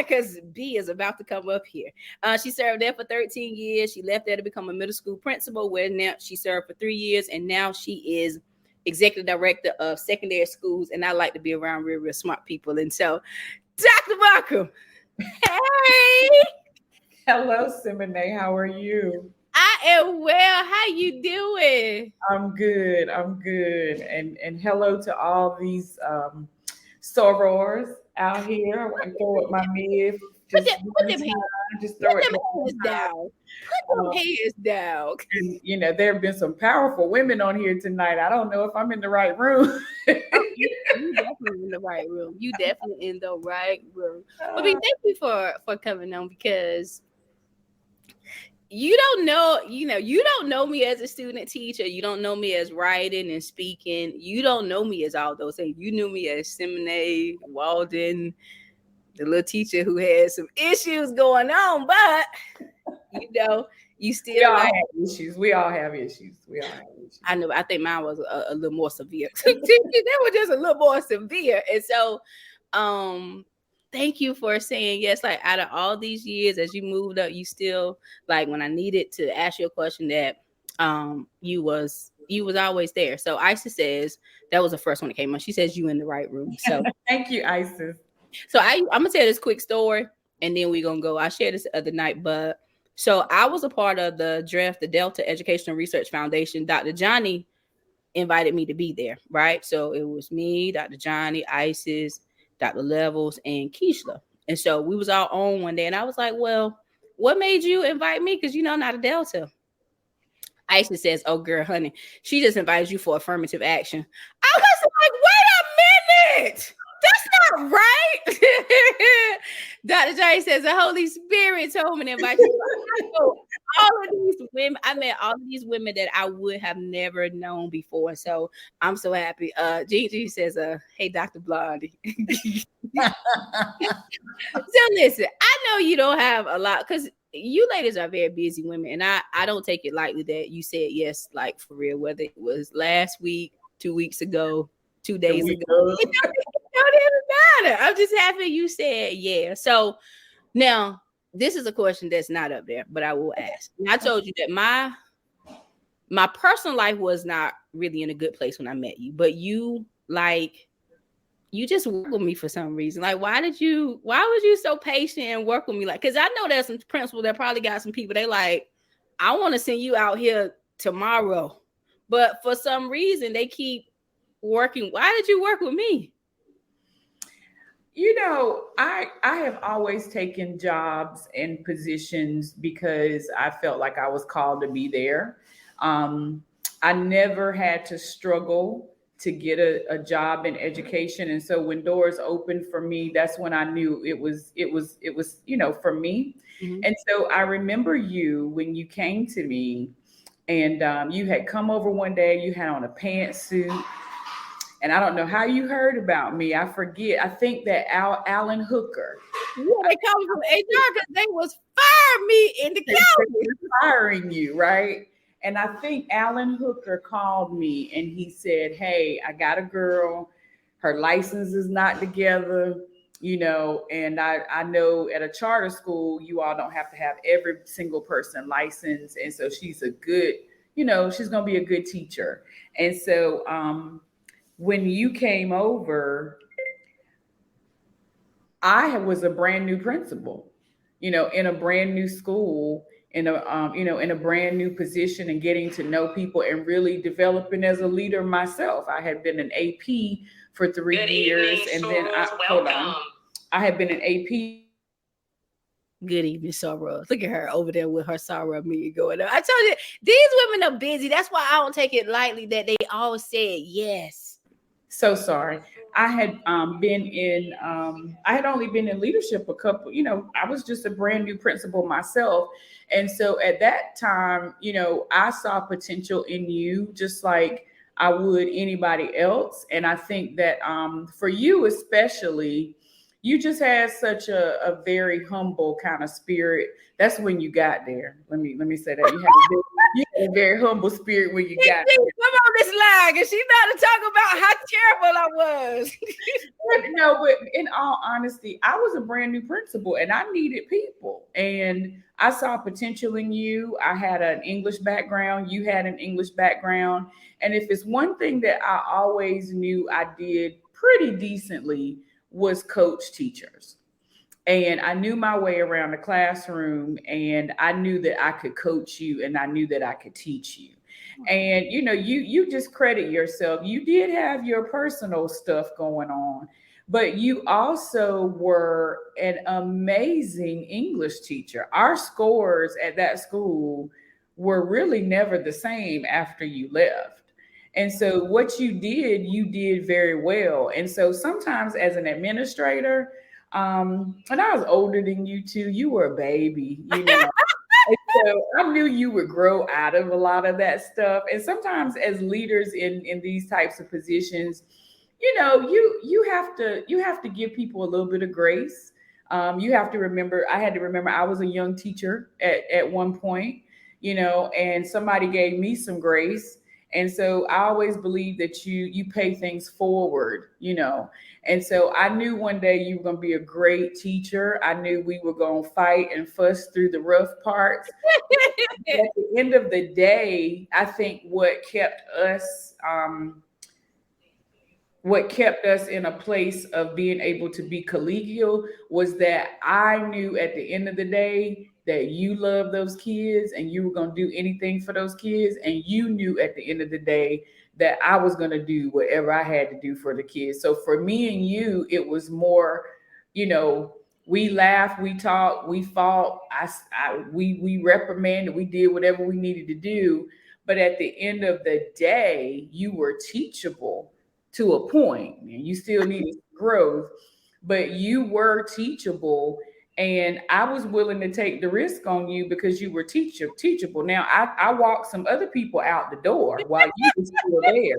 quiet because B is about to come up here. She served there for 13 years. She left there to become a middle school principal, where now she served for 3 years, and now she is executive director of secondary schools. And I like to be around real smart people. And so, Dr. Buckrham, hey. Hello, Simene. How are you? I am well. How you doing? I'm good. And hello to all these sorors out here. I go with my mid. Put them hands down. Put them hands down. And, you know, there have been some powerful women on here tonight. I don't know if I'm in the right room. You definitely in the right room. You definitely in the right room. I mean, thank you for coming on, because you don't know me as a student teacher. You don't know me as writing and speaking. You don't know me as all those things. You knew me as Simene Walden, the little teacher who had some issues going on, but you still have issues. We all have issues. I know. I think mine was a little more severe. They were just a little more severe, and so, thank you for saying yes. Like, out of all these years, as you moved up, you still, like, when I needed to ask you a question, that you was always there. So Isis says that was the first one that came on. She says you in the right room. So thank you, Isis. So I'm gonna tell this quick story, and then we're gonna go. I shared this the other night, but so I was a part of the draft, the Delta Educational Research Foundation. Dr. Johnny invited me to be there, right? So it was me, Dr. Johnny, Isis, Dr. Levels, and Keishla. And so we was all on one day, and I was like, well, what made you invite me? Because I'm not a Delta. Isis says, oh, girl, honey, she just invited you for affirmative action. I was like, wait a minute. That's not right. Dr. Johnny says the Holy Spirit told me to invite you. All of these women, I met all of these women that I would have never known before. So I'm so happy. Gigi says, hey, Dr. Blondie. So listen, I know you don't have a lot, because you ladies are very busy women, and I don't take it lightly that you said yes, like for real, whether it was last week, 2 weeks ago, 2 days ago. It don't even matter. I'm just happy you said yeah. So now, this is a question that's not up there, but I will ask. And I told you that my personal life was not really in a good place when I met you, but you just work with me for some reason. Like, why was you so patient and work with me? Like, because I know there's some principals that probably got some people, they like, I want to send you out here tomorrow, but for some reason they keep working. Why did you work with me? I have always taken jobs and positions because I felt like I was called to be there. I never had to struggle to get a job in education. And so when doors opened for me, that's when I knew it was, for me. Mm-hmm. And so I remember you when you came to me, and you had come over one day, you had on a pantsuit. And I don't know how you heard about me. I forget. I think that Alan Hooker. Yeah, they come from HR because they was firing me in the county. Firing you, right? And I think Alan Hooker called me and he said, hey, I got a girl. Her license is not together, and I know at a charter school, you all don't have to have every single person licensed. And so she's a good, she's going to be a good teacher. And so, when you came over, I was a brand new principal, in a brand new school, in a brand new position, and getting to know people and really developing as a leader myself. I had been an AP for 3 years, and then I had been an AP. Good evening, Sarah. Look at her over there with her Sarah meeting going on. I told you, these women are busy. That's why I don't take it lightly that they all said yes. So sorry. I had only been in leadership a couple, I was just a brand new principal myself. And so at that time, I saw potential in you just like I would anybody else. And I think that for you especially, you just had such a very humble kind of spirit. That's when you got there. Let me say that. You had a very humble spirit when you got there. Come on this line and she about to talk about how terrible I was. No, but in all honesty, I was a brand new principal and I needed people. And I saw potential in you. I had an English background. You had an English background. And if it's one thing that I always knew I did pretty decently was coach teachers. And I knew my way around the classroom and I knew that I could coach you and I knew that I could teach you. And you just credit yourself. You did have your personal stuff going on, but you also were an amazing English teacher. Our scores at that school were really never the same after you left. And so what you did very well. And so sometimes as an administrator, and I was older than you too, you were a baby, And so I knew you would grow out of a lot of that stuff. And sometimes as leaders in these types of positions, you have to give people a little bit of grace. You have to remember, I had to remember I was a young teacher at one point, and somebody gave me some grace. And so I always believe that you pay things forward. And so I knew one day you were going to be a great teacher. I knew we were going to fight and fuss through the rough parts. At the end of the day, I think what kept us in a place of being able to be collegial was that I knew at the end of the day that you loved those kids and you were going to do anything for those kids. And you knew at the end of the day that I was going to do whatever I had to do for the kids. So for me and you, it was more, we laughed, we talked, we fought, we reprimanded, we did whatever we needed to do. But at the end of the day, you were teachable to a point, and you still needed growth, but you were teachable. And I was willing to take the risk on you because you were teachable. Now, I walked some other people out the door while you were still there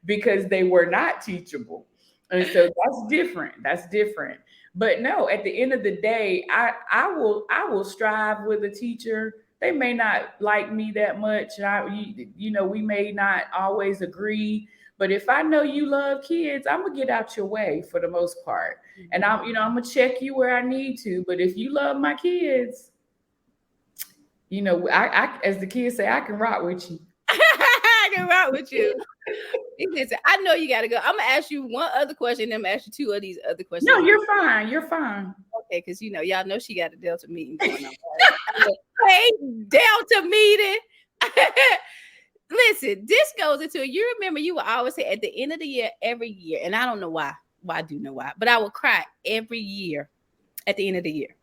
because they were not teachable. And so that's different. That's different. But no, at the end of the day, I will strive with a teacher. They may not like me that much. We may not always agree. But if I know you love kids, I'm gonna get out your way for the most part. And I'm gonna check you where I need to. But if you love my kids, I as the kids say, I can rock with you. I can rock with you. Listen, I know you gotta go. I'm gonna ask you one other question, and I'm gonna ask you two of these other questions. No, you're fine. You're fine. Okay, because y'all know she got a Delta meeting going on. Hey, Delta meeting. Listen, this goes into, you remember you would always say at the end of the year, every year, and I don't know why. Well, I do know why, but I would cry every year at the end of the year.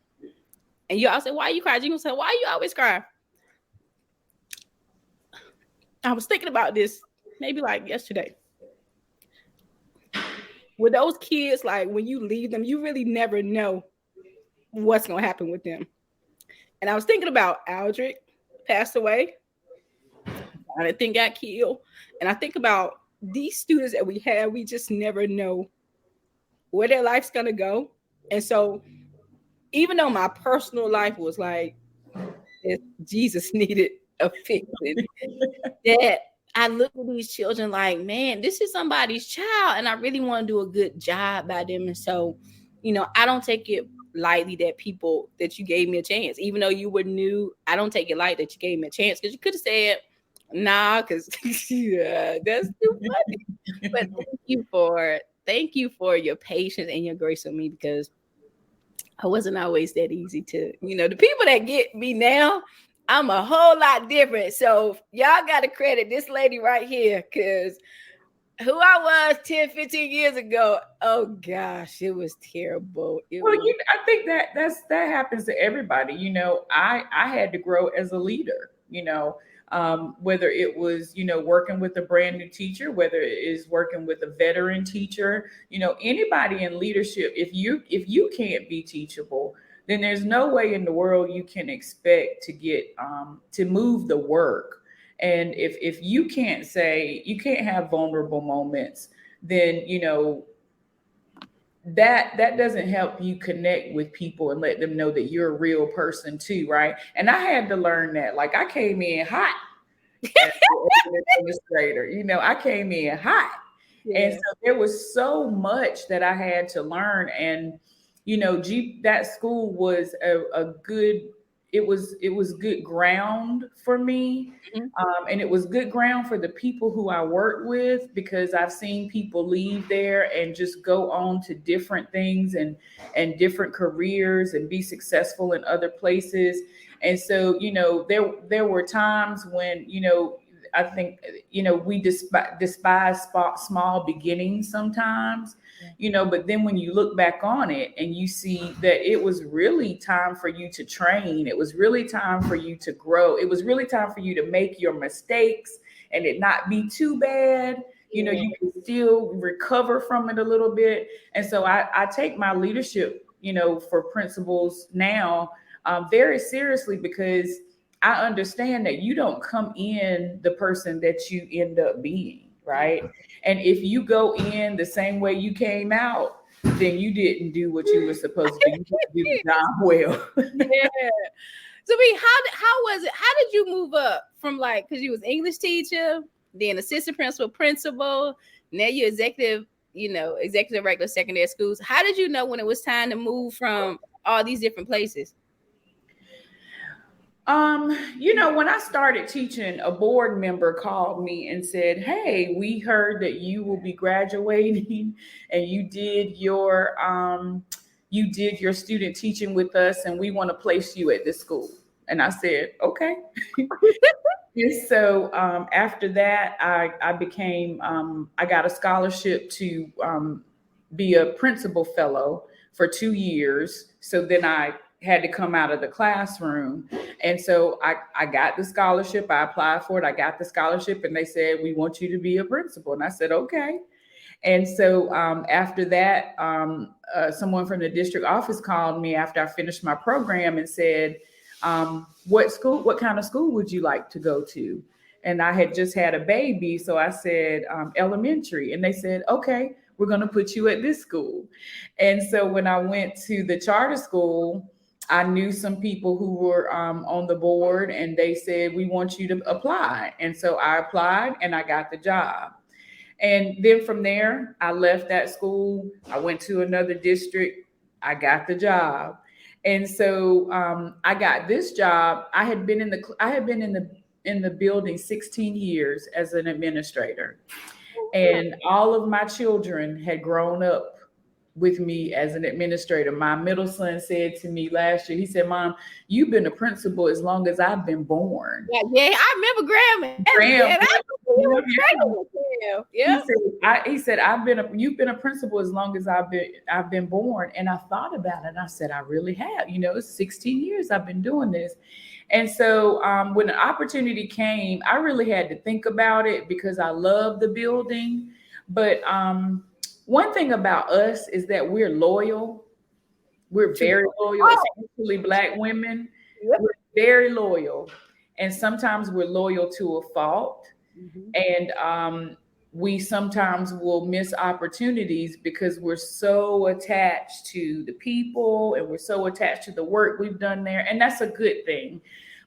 And you all say, why you cry? You gonna say, why you always cry? I was thinking about this maybe like yesterday. With those kids, like when you leave them, you really never know what's gonna happen with them. And I was thinking about Aldrich passed away. I think got killed. And I think about these students that we have, we just never know where their life's gonna go. And so even though my personal life was like, if Jesus needed a fixing, that I look at these children like, man, this is somebody's child, and I really want to do a good job by them. And so, I don't take it lightly that you gave me a chance, even though you were new. I don't take it light that you gave me a chance, because you could have said, nah, because that's too funny. But thank you for your patience and your grace with me, because I wasn't always that easy to, the people that get me now, I'm a whole lot different. So y'all got to credit this lady right here, because who I was 10, 15 years ago, oh gosh, it was terrible. I think that happens to everybody. I had to grow as a leader, whether it was, working with a brand new teacher, whether it is working with a veteran teacher, anybody in leadership, if you can't be teachable, then there's no way in the world you can expect to get to move the work. And if you can't have vulnerable moments, then that doesn't help you connect with people and let them know that you're a real person too, right? And I had to learn that. Like, I came in hot, as an administrator. You know, I came in hot. And Yeah. so there was so much that I had to learn. And, you know, that school was a good, it was good ground for me. Mhm. And it was good ground for the people who I worked with, because I've seen people leave there and just go on to different things and different careers and be successful in other places. And so, you know, there were times when, you know, I think, you know, we despise small beginnings sometimes, Yeah. you know, but then when you look back on it and you see that it was really time for you to train, it was really time for you to grow, it was really time for you to make your mistakes and it not be too bad. You know, Yeah. you can still recover from it a little bit. And so I take my leadership, you know, for principals now very seriously, because I understand that you don't come in the person that you end up being, Yeah. right? And if you go in the same way you came out, then you didn't do what you were supposed to do. You didn't do the job well. Yeah. So, how was it? How did you move up from, like, because you was English teacher, then assistant principal, principal, now you're executive, executive director of secondary schools. How did you know when it was time to move from all these different places? You know, when I started teaching, a board member called me and said, "Hey, we heard that you will be graduating and you did your student teaching with us, and we want to place you at this school." And I said, "Okay." And so after that, I got a scholarship to be a principal fellow for 2 years. So then I had to come out of the classroom. And so I got the scholarship. I applied for it. I got the scholarship, and they said, "We want you to be a principal." And I said, "Okay." And so after that, someone from the district office called me after I finished my program and said, what kind of school would you like to go to? And I had just had a baby. So I said, elementary. And they said, "Okay, we're going to put you at this school." And so when I went to the charter school, I knew some people who were on the board, and they said, "We want you to apply." And so I applied and I got the job. And then from there, I left that school. I went to another district. I got the job. And so I got this job. I had been in the building 16 years as an administrator. And all of my children had grown up with me as an administrator. My middle son said to me last year, he said, "Mom, you've been a principal as long as I've been born." Yeah, yeah, I remember Graham. Graham, Yeah, yeah. he said, you've been a principal as long as I've been born." And I thought about it. And I said, "I really have. You know, it's 16 years I've been doing this." And so when an opportunity came, I really had to think about it because I love the building. But one thing about us is that we're loyal. We're very loyal, especially Black women. Yep. We're very loyal. And sometimes we're loyal to a fault. Mhm. And we sometimes will miss opportunities because we're so attached to the people and we're so attached to the work we've done there. And that's a good thing.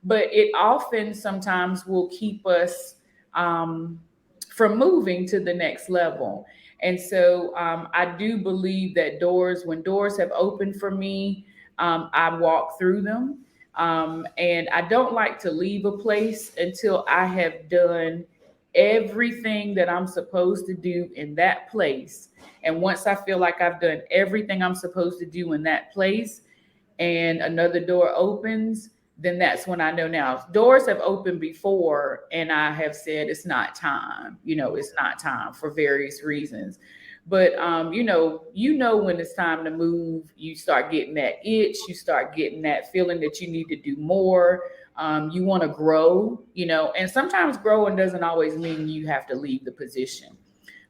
But it often sometimes will keep us from moving to the next level. And so I do believe that when doors have opened for me, I walk through them. And I don't like to leave a place until I have done everything that I'm supposed to do in that place. And once I feel like I've done everything I'm supposed to do in that place and another door opens, then that's when I know. Now, doors have opened before and I have said it's not time. You know, it's not time for various reasons. But when it's time to move, you start getting that itch, you start getting that feeling that you need to do more. You want to grow, and sometimes growing doesn't always mean you have to leave the position.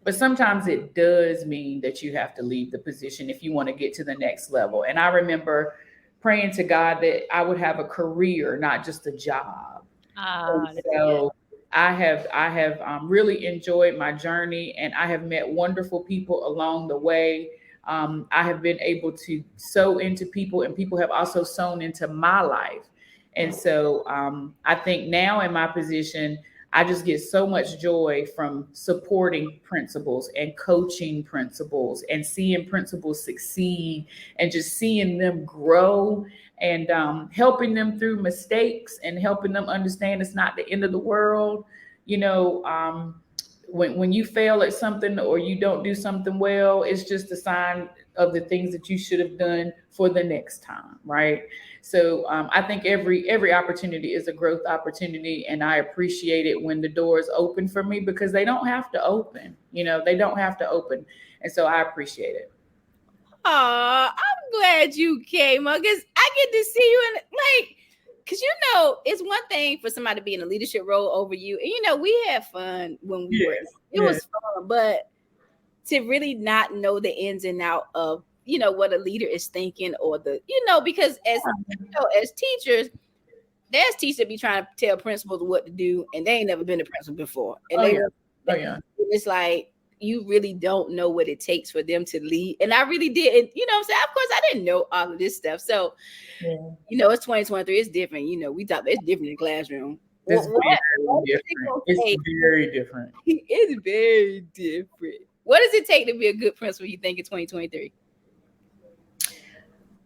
But sometimes it does mean that you have to leave the position if you want to get to the next level. And I remember praying to God that I would have a career, not just a job. And so I have really enjoyed my journey, and I have met wonderful people along the way. I have been able to sow into people, and people have also sown into my life. And so I think now in my position, I just get so much joy from supporting principals and coaching principals and seeing principals succeed and just seeing them grow and helping them through mistakes and helping them understand it's not the end of the world. You know, when you fail at something or you don't do something well, it's just a sign of the things that you should have done for the next time, right? So I think every opportunity is a growth opportunity, and I appreciate it when the doors open for me because they don't have to open. You know, they don't have to open, and so I appreciate it. I'm glad you came up because I get to see you in because it's one thing for somebody to be in a leadership role over you, and we had fun when we were. It was fun, but to really not know the ins and out of what a leader is thinking or because as teachers, there's teachers that be trying to tell principals what to do and they ain't never been a principal before, and it's like you really don't know what it takes for them to lead. And I really didn't, what I'm saying? Of course, I didn't know all of this stuff. So, it's 2023. It's different. We thought it's different in the classroom. It's very different. It's very different. What does it take to be a good principal, you think, in 2023?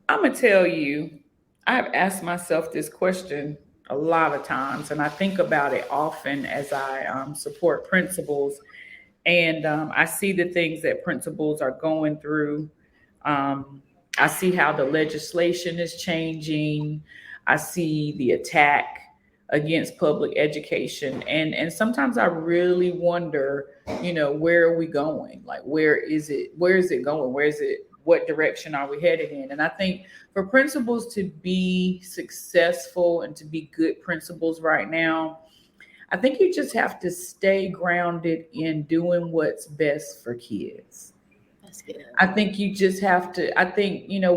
I'm going to tell you, I've asked myself this question a lot of times, and I think about it often as I support principals. And I see the things that principals are going through. I see how the legislation is changing. I see the attack against public education. And sometimes I really wonder, where are we going? Like, where is it going? What direction are we headed in? And I think for principals to be successful and to be good principals right now, I think you just have to stay grounded in doing what's best for kids. That's good. I think you just have to,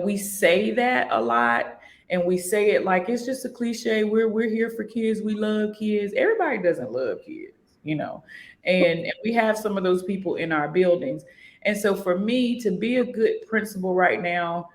we say that a lot and we say it like it's just a cliche. We're here for kids. We love kids. Everybody doesn't love kids, and we have some of those people in our buildings. And so for me to be a good principal right now,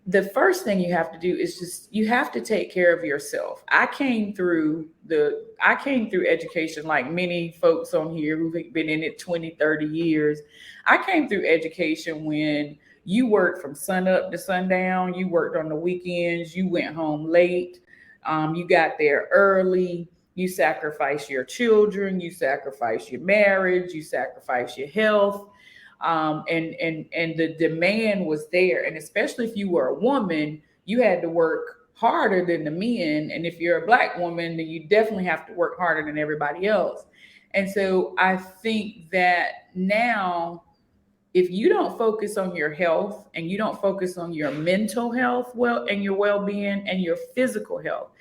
the first thing you have to do is you have to take care of yourself. I came through education like many folks on here who've been in it 20, 30 years. I came through education when you worked from sun up to sundown. You worked on the weekends. You went home late. You got there early. You sacrificed your children. You sacrificed your marriage. You sacrificed your health. And the demand was there. And especially if you were a woman, you had to work harder than the men. And if you're a Black woman, then you definitely have to work harder than everybody else. And so I think that now, if you don't focus on your health and you don't focus on your mental health, and your well-being and your physical health,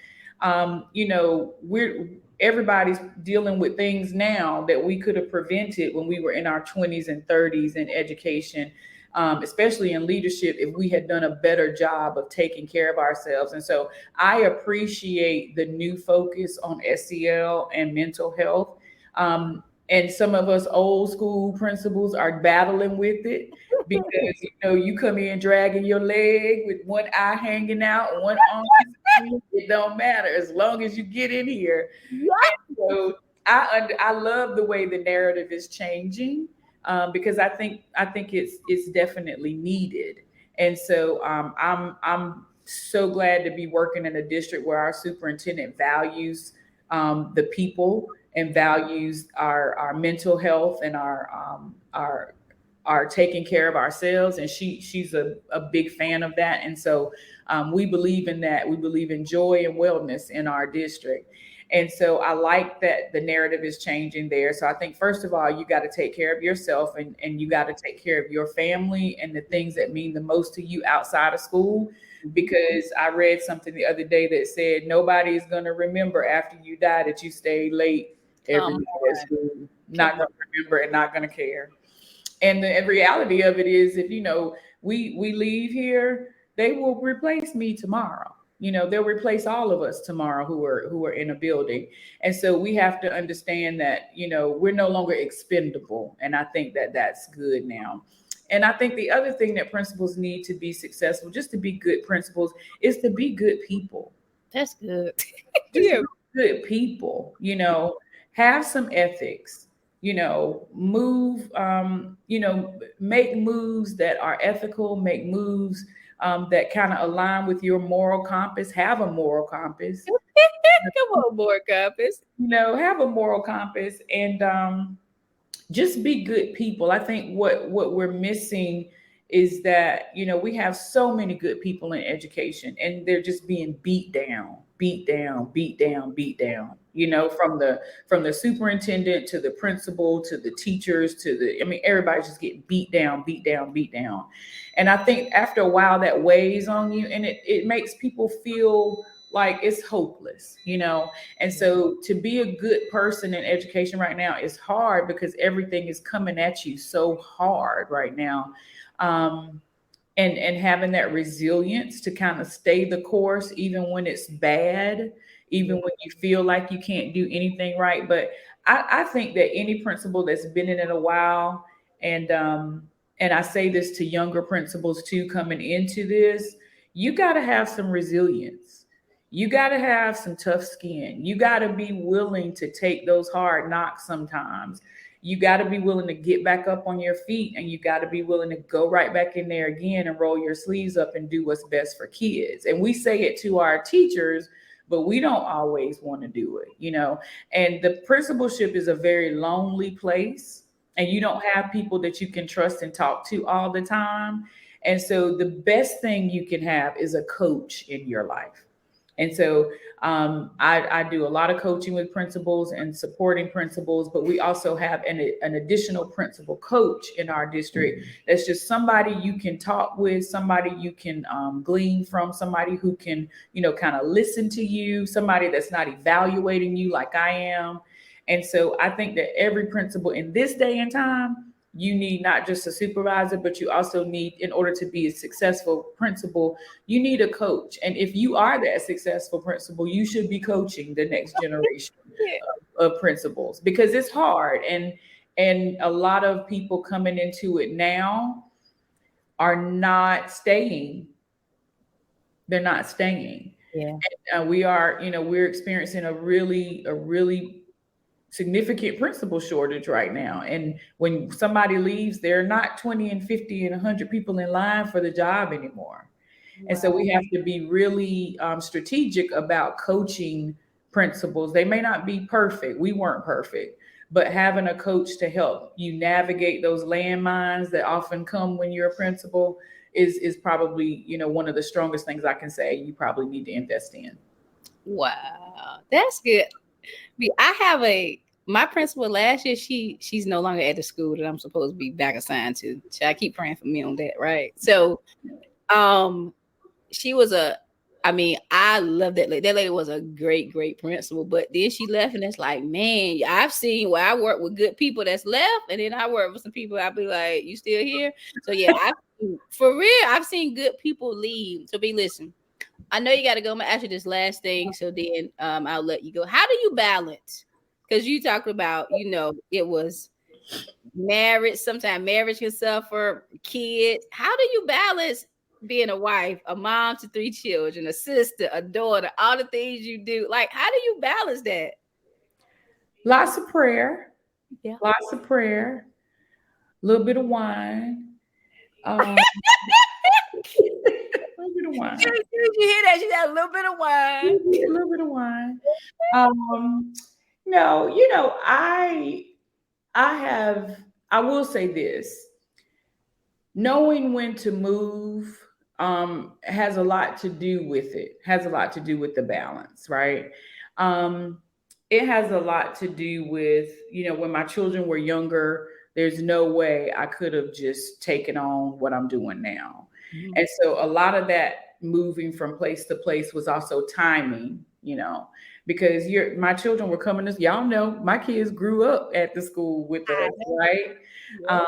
everybody's dealing with things now that we could have prevented when we were in our 20s and 30s in education, especially in leadership, if we had done a better job of taking care of ourselves. And so I appreciate the new focus on SEL and mental health. And some of us old school principals are battling with it because, you come in dragging your leg with one eye hanging out, one arm. It don't matter as long as you get in here. Yeah. So I love the way the narrative is changing because I think it's definitely needed. And so I'm so glad to be working in a district where our superintendent values the people and values our mental health and our taking care of ourselves. And she's a big fan of that. And so we believe in that. We believe in joy and wellness in our district. And so I like that the narrative is changing there. So I think, first of all, you got to take care of yourself and you got to take care of your family and the things that mean the most to you outside of school. Because I read something the other day that said nobody is going to remember after you die that you stayed late every day at school. Not going to remember and not going to care. And the reality of it is, if we leave here, they will replace me tomorrow. They'll replace all of us tomorrow who are in a building. And so we have to understand that, we're no longer expendable. And I think that that's good now. And I think the other thing that principals need to be successful, just to be good principals, is to be good people. That's good. Yeah. Good people, have some ethics, move, make moves that are ethical, make moves that kind of align with your moral compass, have a moral compass, Come on, board compass. have a moral compass, and just be good people. I think what we're missing is that we have so many good people in education, and they're just being beat down, beat down, beat down, beat down. From the superintendent to the principal to the teachers to the, I mean, everybody's just getting beat down, beat down, beat down. And I think after a while that weighs on you, and it makes people feel like it's hopeless. And so to be a good person in education right now is hard because everything is coming at you so hard right now. Um, and having that resilience to kind of stay the course, even when it's bad, even when you feel like you can't do anything right. But I think that any principal that's been in it a while, and I say this to younger principals too, coming into this, you got to have some resilience. You got to have some tough skin. You got to be willing to take those hard knocks sometimes. You got to be willing to get back up on your feet, and you got to be willing to go right back in there again and roll your sleeves up and do what's best for kids. And we say it to our teachers, but we don't always want to do it. And the principalship is a very lonely place, and you don't have people that you can trust and talk to all the time. And so the best thing you can have is a coach in your life. And so I do a lot of coaching with principals and supporting principals, but we also have an additional principal coach in our district. That's just somebody you can talk with, somebody you can glean from, somebody who can, kind of listen to you, somebody that's not evaluating you like I am. And so I think that every principal in this day and time, you need not just a supervisor, but you also need, in order to be a successful principal, you need a coach. And if you are that successful principal, you should be coaching the next generation of principals, because it's hard. And a lot of people coming into it now are not staying. They're not staying. Yeah. And we're experiencing a really significant principal shortage right now. And when somebody leaves, there are not 20 and 50 and 100 people in line for the job anymore. Wow. And so we have to be really strategic about coaching principals. They may not be perfect. We weren't perfect, but having a coach to help you navigate those landmines that often come when you're a principal is probably, one of the strongest things I can say you probably need to invest in. Wow, that's good. I have my principal last year. She's no longer at the school that I'm supposed to be back assigned to. So I keep praying for me on that, right? So, she was I love that lady. That lady was a great principal. But then she left, and it's like, man, I've seen where I work with good people that's left, and then I work with some people. I'll be like, you still here? So yeah, for real, I've seen good people leave. So listen. I know you got to go. I'm gonna ask you this last thing, so then I'll let you go. How do you balance? Because you talked about, it was marriage. Sometimes marriage can suffer. Kids. How do you balance being a wife, a mom to 3 children, a sister, a daughter, all the things you do? Like, how do you balance that? Lots of prayer. Yeah. Lots of prayer. A little bit of wine. Bit of wine. Did you hear that? She had a little bit of wine. A little bit of wine. No, I will say this. Knowing when to move has a lot to do with it. Has a lot to do with the balance, right? It has a lot to do with, when my children were younger, there's no way I could have just taken on what I'm doing now. Mm-hmm. And so a lot of that moving from place to place was also timing, because my children were coming to, y'all know, my kids grew up at the school with us, right? Yeah.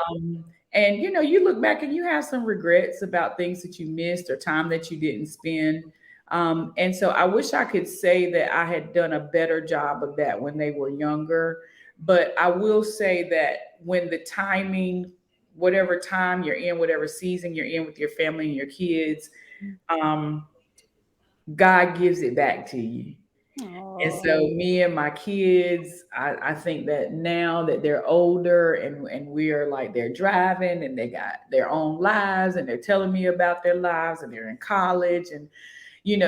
And, you look back and you have some regrets about things that you missed or time that you didn't spend. And so I wish I could say that I had done a better job of that when they were younger. But I will say that when the timing, whatever time you're in, whatever season you're in with your family and your kids, God gives it back to you. And Oh, so me and my kids, I think that now that they're older and we are like they're driving and they got their own lives and they're telling me about their lives and they're in college and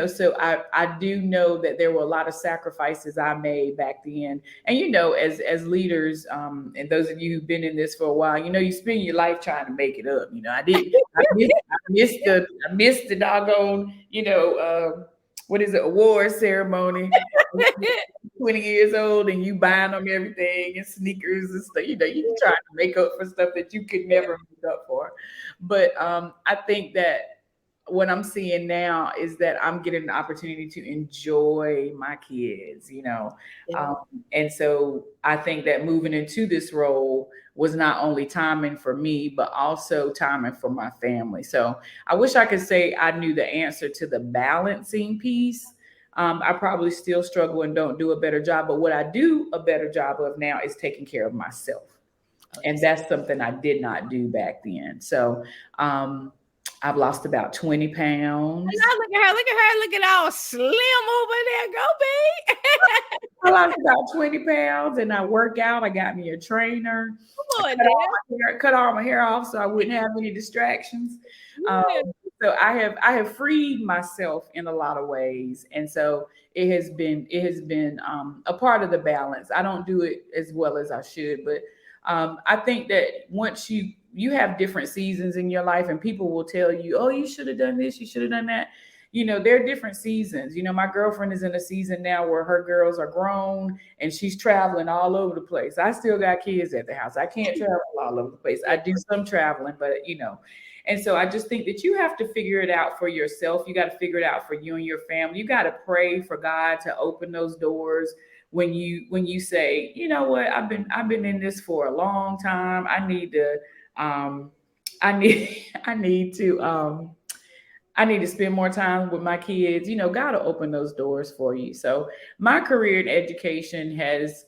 so I do know that there were a lot of sacrifices I made back then. And as leaders, and those of you who've been in this for a while, you spend your life trying to make it up. I missed the doggone, what is it, award ceremony. 20 years old and you buying them everything and sneakers and stuff. You try to make up for stuff that you could never make up for. But I think that what I'm seeing now is that I'm getting the opportunity to enjoy my kids, yeah. and so I think that moving into this role was not only timing for me, but also timing for my family. So I wish I could say I knew the answer to the balancing piece. I probably still struggle and don't do a better job, but what I do a better job of now is taking care of myself. And that's something I did not do back then. So, I've lost about 20 pounds. Look at her. Look at her looking all slim over there. Go, babe. I lost about 20 pounds and I work out. I got me a trainer. Come on, Cut all my hair off so I wouldn't have any distractions. yeah. So I have freed myself in a lot of ways. And so it has been a part of the balance. I don't do it as well as I should, but I think that once you have different seasons in your life and people will tell you, oh, you should have done this, you should have done that. There are different seasons. My girlfriend is in a season now where her girls are grown and she's traveling all over the place. I still got kids at the house. I can't travel all over the place. I do some traveling, but and so I just think that you have to figure it out for yourself. You got to figure it out for you and your family. You got to pray for God to open those doors when you say, you know what, I've been in this for a long time. I need to I need to spend more time with my kids. God will open those doors for you. So my career in education has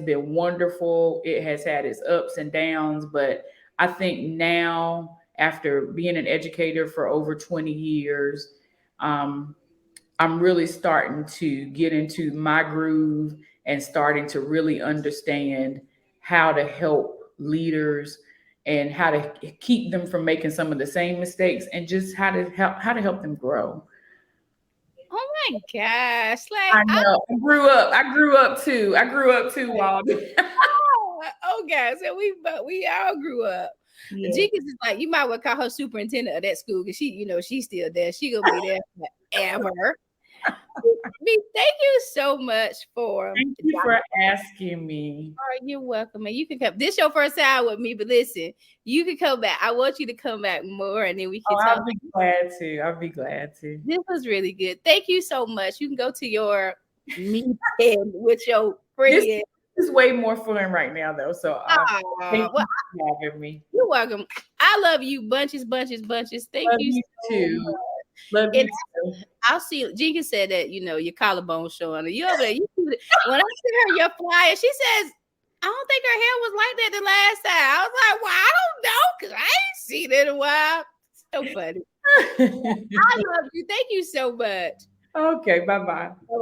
been wonderful. It has had its ups and downs, but I think now, after being an educator for over 20 years, um, I'm really starting to get into my groove and starting to really understand how to help leaders and how to keep them from making some of the same mistakes and just how to help them grow. Oh my gosh. I know. I grew up too. Walden. Okay. So we all grew up. Yeah. Jenkins is like, you might well call her superintendent of that school because she's still there. She gonna be there forever. Thank you so much for Thank you for asking me. Oh, you're welcome. And you can come. This your first time with me, but listen, you can come back. I want you to come back more, and then we can talk. I'll be glad to. I'll be glad to. This was really good. Thank you so much. You can go to your meeting with your friend. This is way more fun right now, though. So thank you for having me. You're welcome. I love you, bunches. Thank Love you too. So Love you too. I'll see. Jenkins said that your collarbone showing. You over there? When I sent her your flyer, she says, "I don't think her hair was like that the last time." I was like, "Well, I don't know because I ain't seen it in a while." So funny. I love you. Thank you so much. Okay. Bye-bye. Bye-bye.